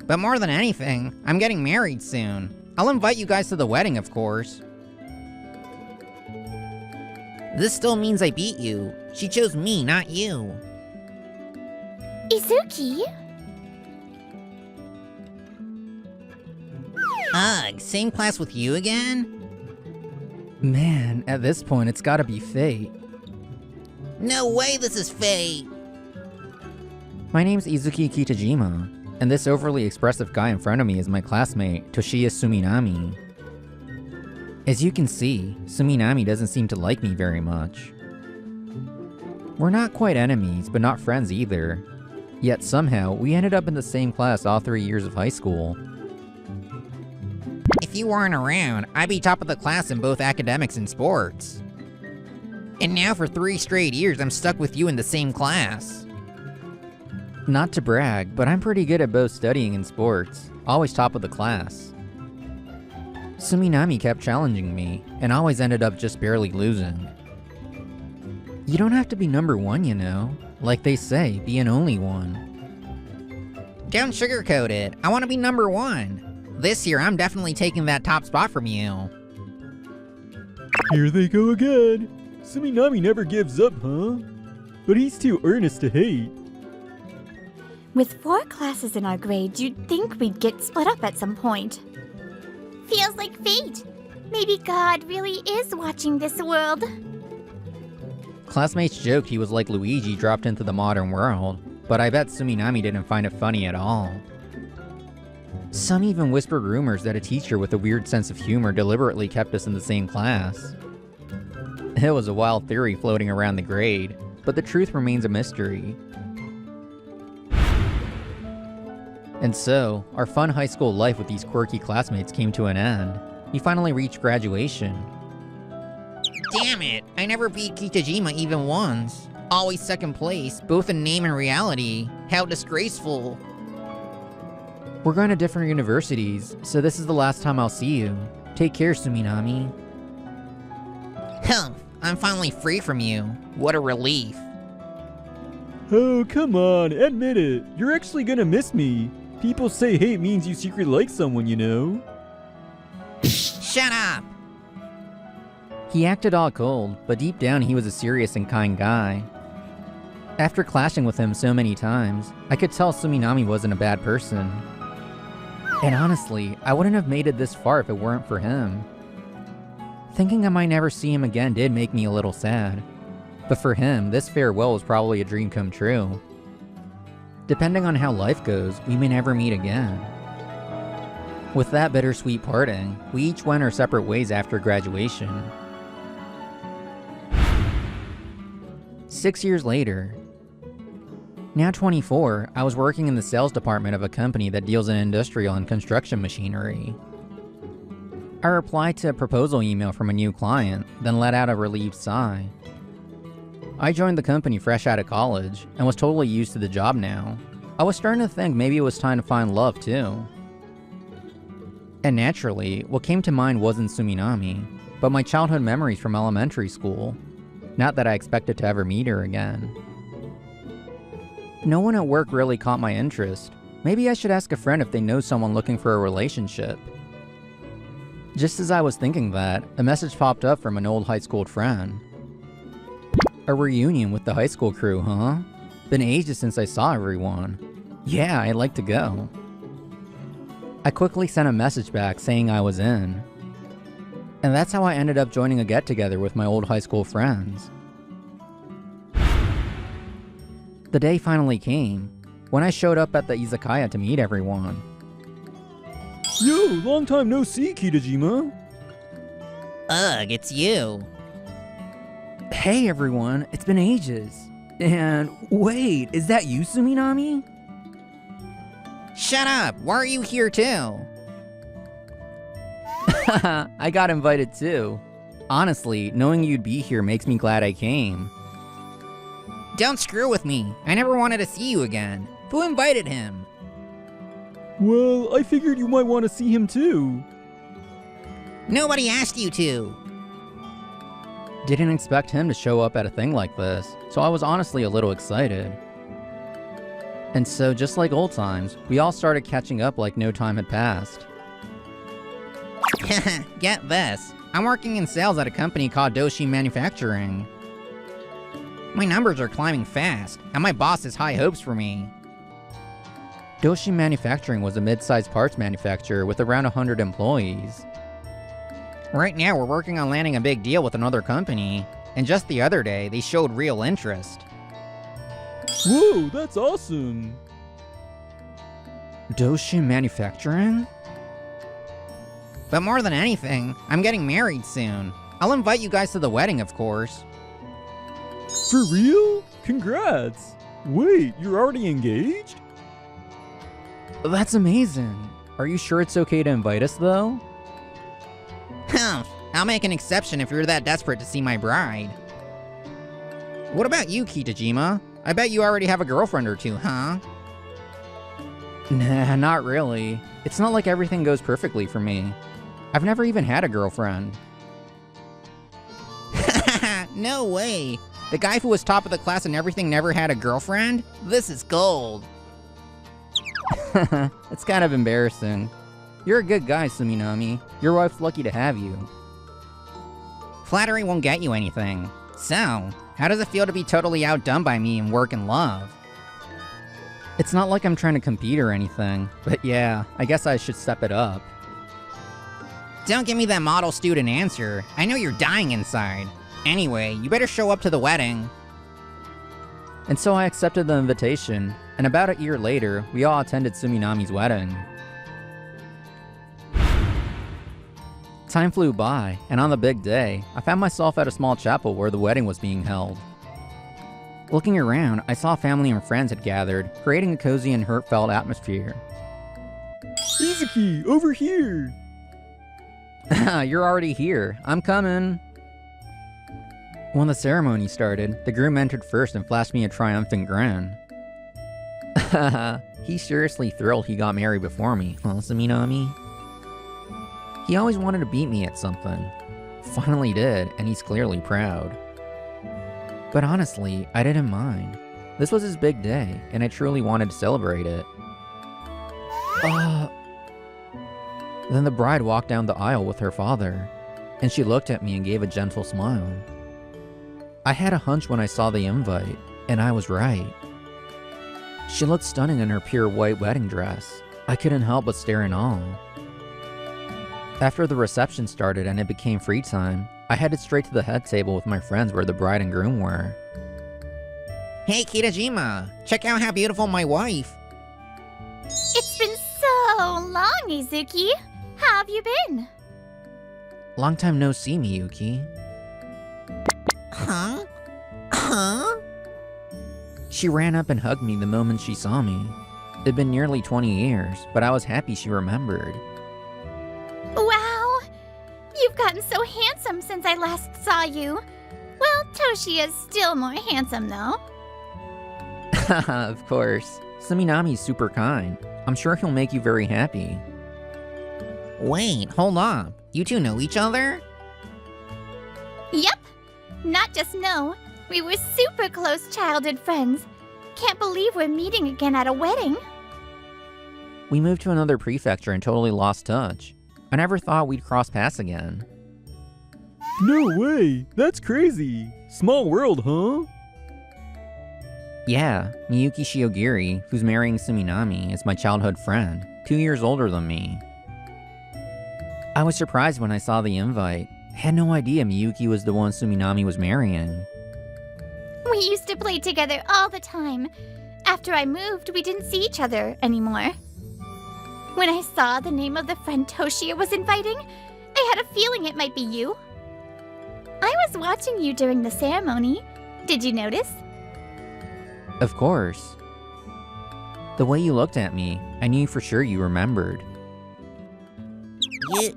But more than anything, I'm getting married soon. I'll invite you guys to the wedding, of course. This still means I beat you. She chose me, not you. Izuki? Ugh, same class with you again? Man, at this point, it's gotta be fate. No way this is fate! My name's Izuki Kitajima, and this overly expressive guy in front of me is my classmate, Toshiya Suminami. As you can see, Suminami doesn't seem to like me very much. We're not quite enemies, but not friends either. Yet somehow, we ended up in the same class all 3 years of high school. If you weren't around, I'd be top of the class in both academics and sports. And now for 3 straight years, I'm stuck with you in the same class. Not to brag, but I'm pretty good at both studying and sports, always top of the class. Suminami kept challenging me, and always ended up just barely losing. You don't have to be number 1, you know. Like they say, be an only one. Don't sugarcoat it. I want to be number 1. This year, I'm definitely taking that top spot from you. Here they go again. Suminami never gives up, huh? But he's too earnest to hate. With 4 classes in our grade, you'd think we'd get split up at some point. Feels like fate. Maybe God really is watching this world. Classmates joked he was like Luigi dropped into the modern world, but I bet Suminami didn't find it funny at all. Some even whispered rumors that a teacher with a weird sense of humor deliberately kept us in the same class. It was a wild theory floating around the grade, but the truth remains a mystery. And so, our fun high school life with these quirky classmates came to an end. We finally reached graduation. Damn it, I never beat Kitajima even once. Always second place, both in name and reality. How disgraceful. We're going to different universities, so this is the last time I'll see you. Take care, Suminami. Huh, I'm finally free from you. What a relief. Oh, come on, admit it. You're actually gonna miss me. People say hate means you secretly like someone, you know? Shut up! He acted all cold, but deep down he was a serious and kind guy. After clashing with him so many times, I could tell Suminami wasn't a bad person. And honestly, I wouldn't have made it this far if it weren't for him. Thinking I might never see him again did make me a little sad. But for him, this farewell was probably a dream come true. Depending on how life goes, we may never meet again. With that bittersweet parting, we each went our separate ways after graduation. 6 years later. Now 24, I was working in the sales department of a company that deals in industrial and construction machinery. I replied to a proposal email from a new client, then let out a relieved sigh. I joined the company fresh out of college, and was totally used to the job now. I was starting to think maybe it was time to find love too. And naturally, what came to mind wasn't Suminami, but my childhood memories from elementary school. Not that I expected to ever meet her again. No one at work really caught my interest. Maybe I should ask a friend if they know someone looking for a relationship. Just as I was thinking that, a message popped up from an old high school friend. A reunion with the high school crew, huh? Been ages since I saw everyone. Yeah, I'd like to go. I quickly sent a message back saying I was in. And that's how I ended up joining a get-together with my old high school friends. The day finally came, when I showed up at the izakaya to meet everyone. Yo, long time no see, Kitajima. Ugh, it's you. Hey everyone, it's been ages. And wait, is that you, Suminami? Shut up, why are you here too? I got invited too. Honestly, knowing you'd be here makes me glad I came. Don't screw with me, I never wanted to see you again. Who invited him? Well, I figured you might want to see him too. Nobody asked you to. Didn't expect him to show up at a thing like this, so I was honestly a little excited. And so, just like old times, we all started catching up like no time had passed. Get this. I'm working in sales at a company called Doshi Manufacturing. My numbers are climbing fast, and my boss has high hopes for me. Doshi Manufacturing was a mid-sized parts manufacturer with around 100 employees. Right now, we're working on landing a big deal with another company, and just the other day, they showed real interest. Whoa, that's awesome! Doshi Manufacturing? But more than anything, I'm getting married soon. I'll invite you guys to the wedding, of course. For real? Congrats! Wait, you're already engaged? That's amazing. Are you sure it's okay to invite us, though? I'll make an exception if you're that desperate to see my bride. What about you, Kitajima? I bet you already have a girlfriend or two, huh? Nah, not really. It's not like everything goes perfectly for me. I've never even had a girlfriend. No way! The guy who was top of the class and everything never had a girlfriend? This is gold. It's kind of embarrassing. You're a good guy, Suminami. Your wife's lucky to have you. Flattery won't get you anything. So, how does it feel to be totally outdone by me in work and love? It's not like I'm trying to compete or anything, but yeah, I guess I should step it up. Don't give me that model student answer. I know you're dying inside. Anyway, you better show up to the wedding. And so I accepted the invitation, and about a year later, we all attended Suminami's wedding. Time flew by, and on the big day, I found myself at a small chapel where the wedding was being held. Looking around, I saw family and friends had gathered, creating a cozy and heartfelt atmosphere. Izuki, over here! You're already here. I'm coming. When the ceremony started, the groom entered first and flashed me a triumphant grin. He's seriously thrilled he got married before me, huh, Suminami? He always wanted to beat me at something. Finally did, and he's clearly proud. But honestly, I didn't mind. This was his big day, and I truly wanted to celebrate it. Then the bride walked down the aisle with her father, and she looked at me and gave a gentle smile. I had a hunch when I saw the invite, and I was right. She looked stunning in her pure white wedding dress. I couldn't help but stare in awe. After the reception started and it became free time, I headed straight to the head table with my friends where the bride and groom were. Hey, Kitajima! Check out how beautiful my wife! It's been so long, Izuki. How have you been? Long time no see, Miyuki. Huh? Huh? She ran up and hugged me the moment she saw me. It'd been nearly 20 years, but I was happy she remembered. Wow! You've gotten so handsome since I last saw you. Well, Toshi is still more handsome, though. Of course. Suminami's super kind. I'm sure he'll make you very happy. Wait, hold up. You two know each other? Yep. Not just know. We were super close childhood friends. Can't believe we're meeting again at a wedding. We moved to another prefecture and totally lost touch. I never thought we'd cross paths again. No way! That's crazy! Small world, huh? Yeah, Miyuki Shiogiri, who's marrying Suminami, is my childhood friend, 2 years older than me. I was surprised when I saw the invite. I had no idea Miyuki was the one Suminami was marrying. We used to play together all the time. After I moved, we didn't see each other anymore. When I saw the name of the friend Toshia was inviting, I had a feeling it might be you. I was watching you during the ceremony. Did you notice? Of course. The way you looked at me, I knew for sure you remembered.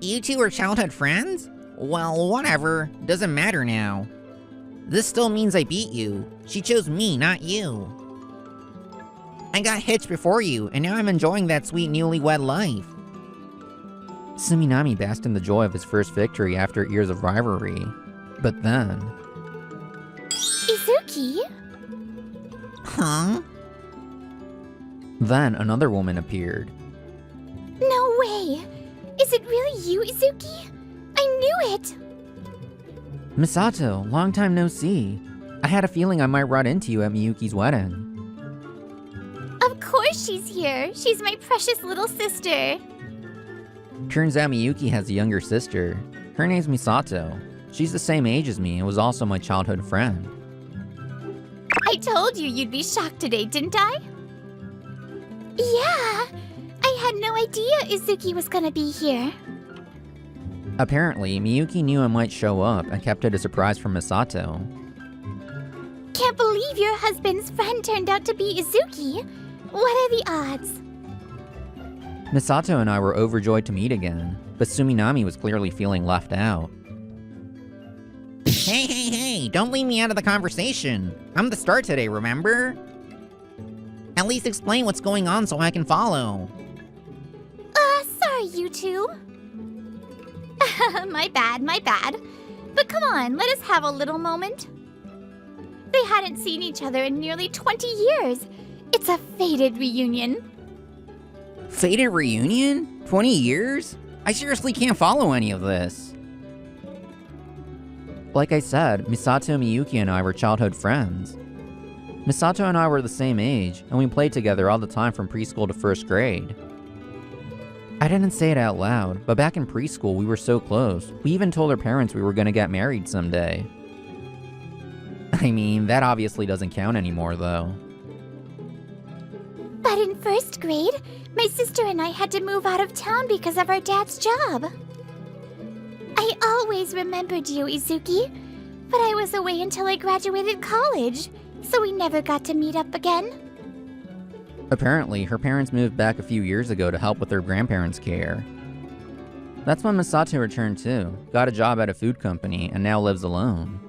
You two are childhood friends? Well, whatever. Doesn't matter now. This still means I beat you. She chose me, not you. I got hitched before you, and now I'm enjoying that sweet newlywed life. Suminami basked in the joy of his first victory after years of rivalry. But then... Izuki? Huh? Then another woman appeared. No way! Is it really you, Izuki? I knew it! Misato, long time no see. I had a feeling I might run into you at Miyuki's wedding. Of course she's here! She's my precious little sister! Turns out Miyuki has a younger sister. Her name's Misato. She's the same age as me and was also my childhood friend. I told you you'd be shocked today, didn't I? Yeah! I had no idea Izuki was gonna be here. Apparently, Miyuki knew I might show up and kept it a surprise from Misato. Can't believe your husband's friend turned out to be Izuki. What are the odds? Misato and I were overjoyed to meet again, but Suminami was clearly feeling left out. Hey, don't leave me out of the conversation. I'm the star today, remember? At least explain what's going on so I can follow. Sorry, you two. My bad. But come on, let us have a little moment. They hadn't seen each other in nearly 20 years. It's a fated reunion. Fated reunion? 20 years? I seriously can't follow any of this. Like I said, Misato, Miyuki, and I were childhood friends. Misato and I were the same age, and we played together all the time from preschool to first grade. I didn't say it out loud, but back in preschool we were so close, we even told our parents we were gonna get married someday. I mean, that obviously doesn't count anymore though. But in first grade, my sister and I had to move out of town because of our dad's job. I always remembered you, Izuki, but I was away until I graduated college, so we never got to meet up again. Apparently, her parents moved back a few years ago to help with their grandparents' care. That's when Misato returned too, got a job at a food company, and now lives alone.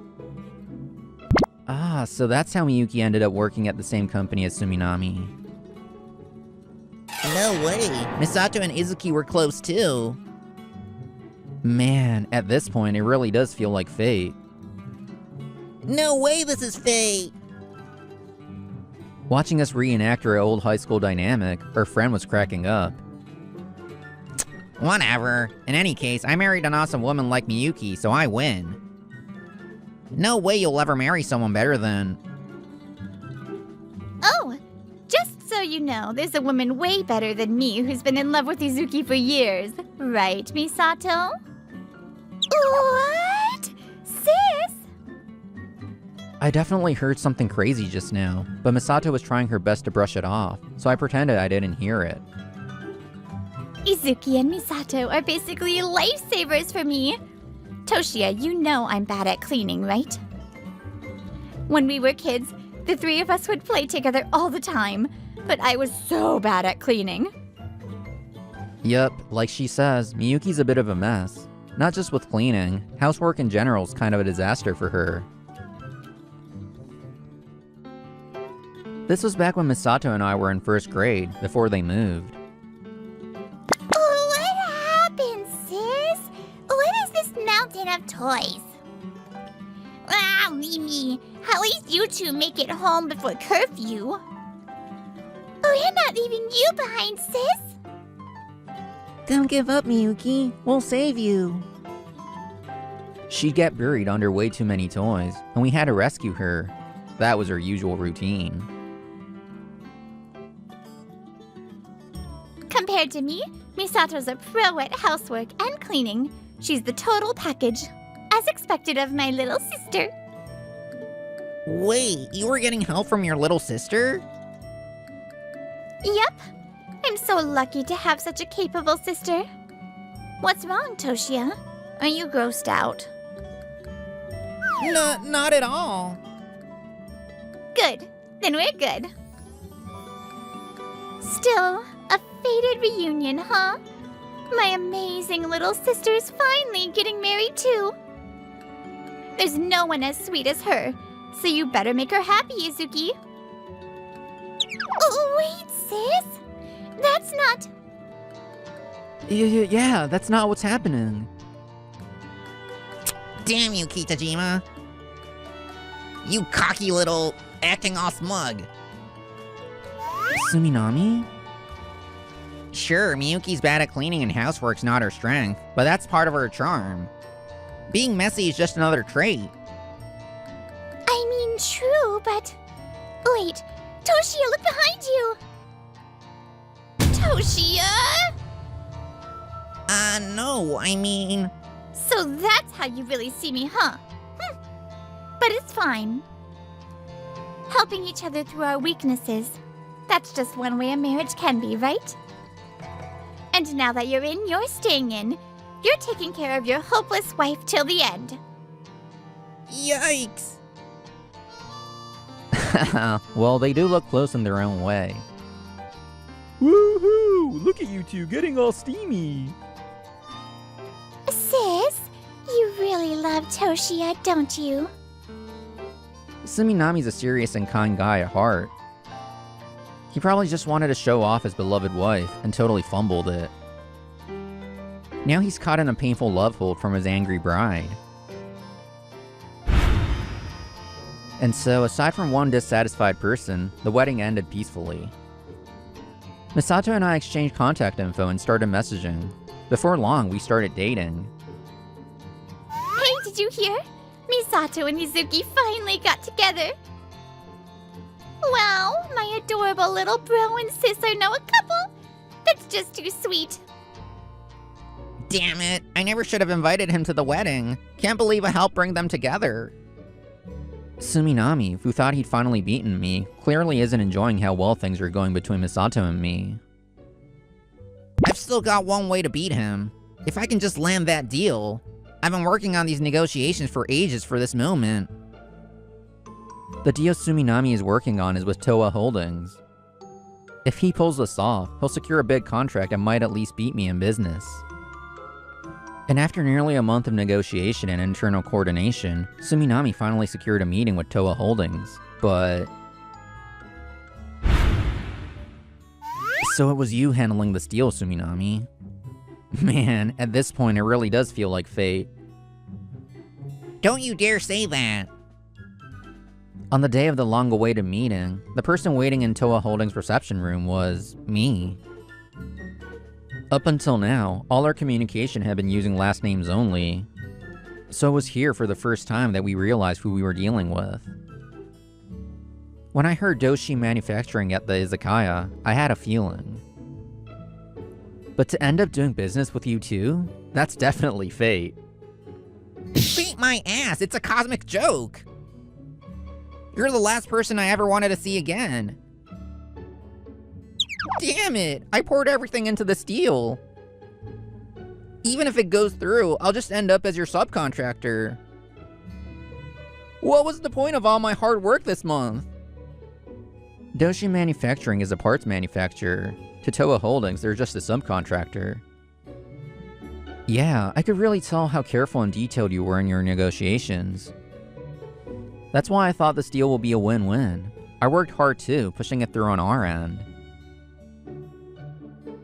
Ah, so that's how Miyuki ended up working at the same company as Suminami. No way. Misato and Izuki were close too. Man, at this point it really does feel like fate. No way this is fate. Watching us reenact our old high school dynamic, our friend was cracking up. Whatever. In any case, I married an awesome woman like Miyuki, so I win. No way you'll ever marry someone better than... Oh, just so you know, there's a woman way better than me who's been in love with Izuki for years. Right, Misato? What? Sis? I definitely heard something crazy just now, but Misato was trying her best to brush it off, so I pretended I didn't hear it. Izuki and Misato are basically lifesavers for me. Toshia, you know I'm bad at cleaning, right? When we were kids, the three of us would play together all the time, but I was so bad at cleaning. Yup, like she says, Miyuki's a bit of a mess. Not just with cleaning, housework in general is kind of a disaster for her. This was back when Misato and I were in first grade, before they moved. What happened, sis? What is this mountain of toys? Ah, Mimi, at least you two make it home before curfew. We're not leaving you behind, sis. Don't give up, Miyuki. We'll save you. She'd get buried under way too many toys, and we had to rescue her. That was her usual routine. Compared to me, Misato's a pro at housework and cleaning. She's the total package, as expected of my little sister. Wait, you were getting help from your little sister? Yep, I'm so lucky to have such a capable sister. What's wrong, Toshia? Are you grossed out? Not at all. Good, then we're good. Still, a fated reunion, huh? My amazing little sister's finally getting married too. There's no one as sweet as her, so you better make her happy, Izuki. Oh, wait, sis. That's not... Yeah, that's not what's happening. Damn you, Kitajima. You cocky little acting all smug. Suminami? Sure, Miyuki's bad at cleaning and housework's not her strength, but that's part of her charm. Being messy is just another trait. I mean, true, but... Wait, Toshia, look behind you! Toshia? No, I mean... So that's how you really see me, huh? But it's fine. Helping each other through our weaknesses. That's just one way a marriage can be, right? And now that you're in, you're staying in. You're taking care of your hopeless wife till the end. Yikes! Well, they do look close in their own way. Woohoo! Look at you two getting all steamy. Sis, you really love Toshia, don't you? Suminami's a serious and kind guy at heart. He probably just wanted to show off his beloved wife and totally fumbled it. Now he's caught in a painful love hold from his angry bride. And so, aside from one dissatisfied person, the wedding ended peacefully. Misato and I exchanged contact info and started messaging. Before long, we started dating. Hey, did you hear? Misato and Izuki finally got together. Wow, my adorable little bro and sis are now a couple. That's just too sweet. Damn it, I never should have invited him to the wedding. Can't believe I helped bring them together. Suminami, who thought he'd finally beaten me, clearly isn't enjoying how well things are going between Misato and me. I've still got one way to beat him. If I can just land that deal. I've been working on these negotiations for ages for this moment. The deal Suminami is working on is with Toa Holdings. If he pulls this off, he'll secure a big contract and might at least beat me in business. And after nearly a month of negotiation and internal coordination, Suminami finally secured a meeting with Toa Holdings, but... So it was you handling this deal, Suminami. Man, at this point it really does feel like fate. Don't you dare say that. On the day of the long-awaited meeting, the person waiting in Toa Holdings' reception room was me. Up until now, all our communication had been using last names only, so it was here for the first time that we realized who we were dealing with. When I heard Doshi Manufacturing at the izakaya, I had a feeling. But to end up doing business with you two? That's definitely fate. Beat my ass, it's a cosmic joke. You're the last person I ever wanted to see again. Damn it, I poured everything into this deal. Even if it goes through, I'll just end up as your subcontractor. What was the point of all my hard work this month? Doshi Manufacturing is a parts manufacturer. To Toa Holdings, they're just a subcontractor. Yeah, I could really tell how careful and detailed you were in your negotiations. That's why I thought this deal will be a win-win. I worked hard too, pushing it through on our end.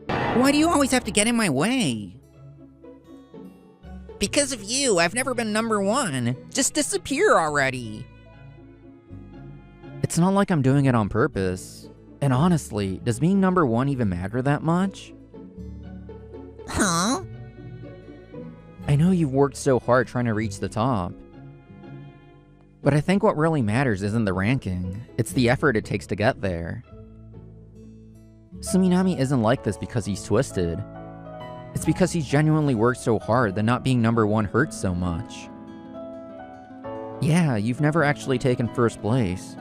Why do you always have to get in my way? Because of you, I've never been number one. Just disappear already. It's not like I'm doing it on purpose. And honestly, does being number one even matter that much? Huh? I know you've worked so hard trying to reach the top. But I think what really matters isn't the ranking, it's the effort it takes to get there. Suminami isn't like this because he's twisted. It's because he's genuinely worked so hard that not being number one hurts so much. Yeah, you've never actually taken first place,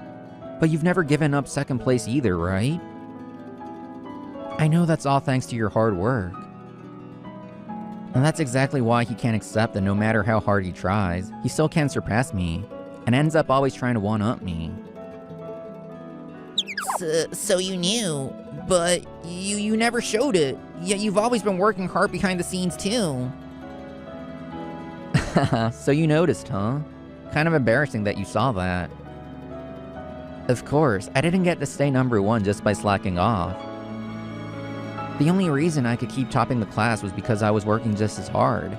but you've never given up second place either, right? I know that's all thanks to your hard work. And that's exactly why he can't accept that no matter how hard he tries, he still can't surpass me, and ends up always trying to one-up me. So you knew, but you never showed it. Yet you've always been working hard behind the scenes too. So you noticed, huh? Kind of embarrassing that you saw that. Of course, I didn't get to stay number one just by slacking off. The only reason I could keep topping the class was because I was working just as hard.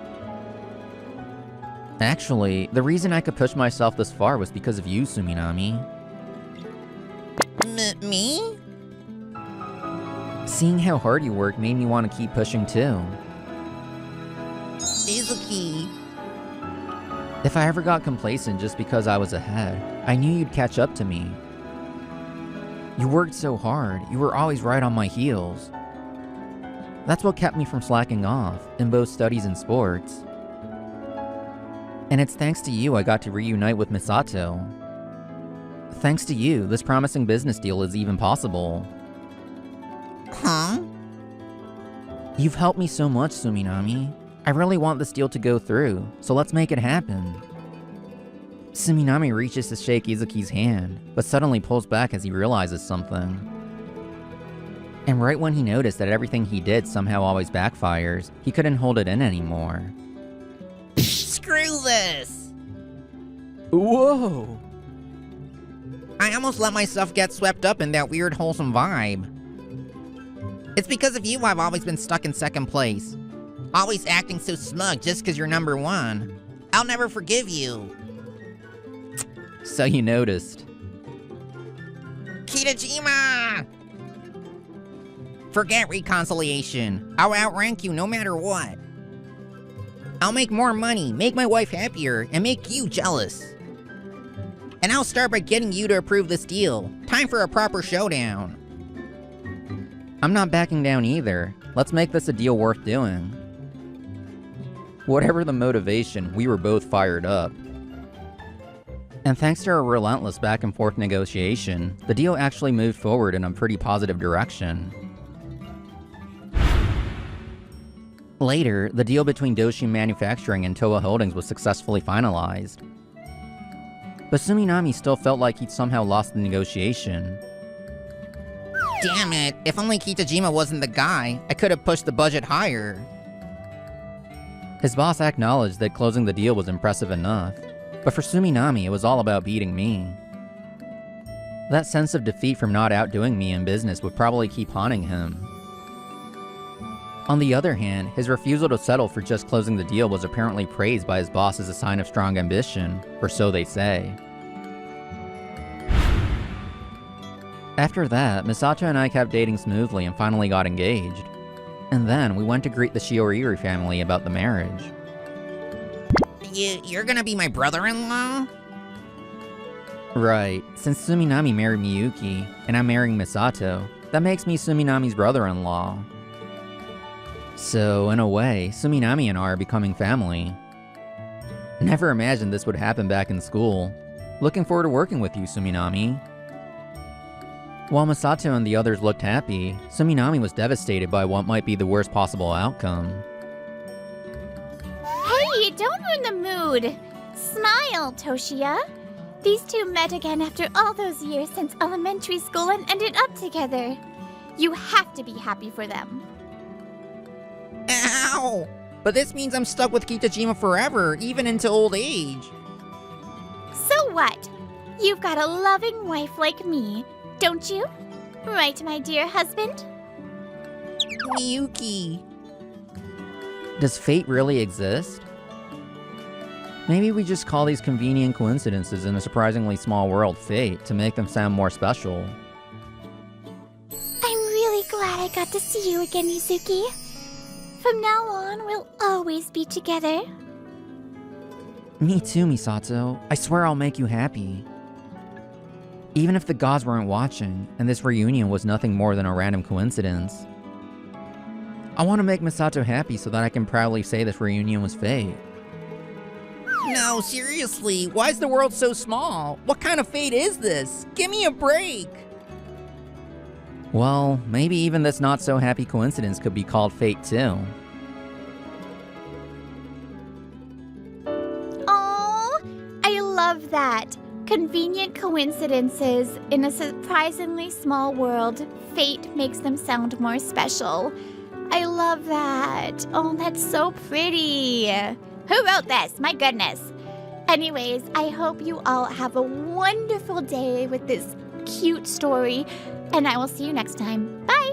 Actually, the reason I could push myself this far was because of you, Suminami. Me? Seeing how hard you work made me want to keep pushing too. Izuki. If I ever got complacent just because I was ahead, I knew you'd catch up to me. You worked so hard, you were always right on my heels. That's what kept me from slacking off, in both studies and sports. And it's thanks to you I got to reunite with Misato. Thanks to you, this promising business deal is even possible. Huh? You've helped me so much, Suminami. I really want this deal to go through, so let's make it happen. Suminami reaches to shake Izuki's hand, but suddenly pulls back as he realizes something. And right when he noticed that everything he did somehow always backfires, he couldn't hold it in anymore. Screw this! Whoa! I almost let myself get swept up in that weird wholesome vibe. It's because of you I've always been stuck in second place. Always acting so smug just because you're number one. I'll never forgive you. So you noticed. Kitajima! Forget reconciliation. I'll outrank you no matter what. I'll make more money, make my wife happier, and make you jealous. And I'll start by getting you to approve this deal. Time for a proper showdown. I'm not backing down either. Let's make this a deal worth doing. Whatever the motivation, we were both fired up. And thanks to our relentless back and forth negotiation, the deal actually moved forward in a pretty positive direction. Later, the deal between Doshi Manufacturing and Toa Holdings was successfully finalized. But Suminami still felt like he'd somehow lost the negotiation. Damn it, if only Kitajima wasn't the guy, I could have pushed the budget higher. His boss acknowledged that closing the deal was impressive enough, but for Suminami it was all about beating me. That sense of defeat from not outdoing me in business would probably keep haunting him. On the other hand, his refusal to settle for just closing the deal was apparently praised by his boss as a sign of strong ambition, or so they say. After that, Misato and I kept dating smoothly and finally got engaged. And then we went to greet the Shioriri family about the marriage. You're gonna be my brother-in-law? Right, since Suminami married Miyuki, and I'm marrying Misato, that makes me Suminami's brother-in-law. So, in a way, Suminami and I are becoming family. Never imagined this would happen back in school. Looking forward to working with you, Suminami. While Misato and the others looked happy, Suminami was devastated by what might be the worst possible outcome. Hey, don't ruin the mood! Smile, Toshia! These two met again after all those years since elementary school and ended up together. You have to be happy for them. Ow! But this means I'm stuck with Kitajima forever, even into old age. So what? You've got a loving wife like me, don't you? Right, my dear husband? Miyuki. Does fate really exist? Maybe we just call these convenient coincidences in a surprisingly small world fate to make them sound more special. I'm really glad I got to see you again, Izuki. From now on, we'll always be together. Me too, Misato. I swear I'll make you happy. Even if the gods weren't watching, and this reunion was nothing more than a random coincidence. I want to make Misato happy so that I can proudly say this reunion was fate. No, seriously, why is the world so small? What kind of fate is this? Give me a break! Well, maybe even this not-so-happy coincidence could be called fate too. Aww, I love that. Convenient coincidences in a surprisingly small world. Fate makes them sound more special. I love that. Oh, that's so pretty. Who wrote this? My goodness. Anyways, I hope you all have a wonderful day with this cute story, and I will see you next time. Bye!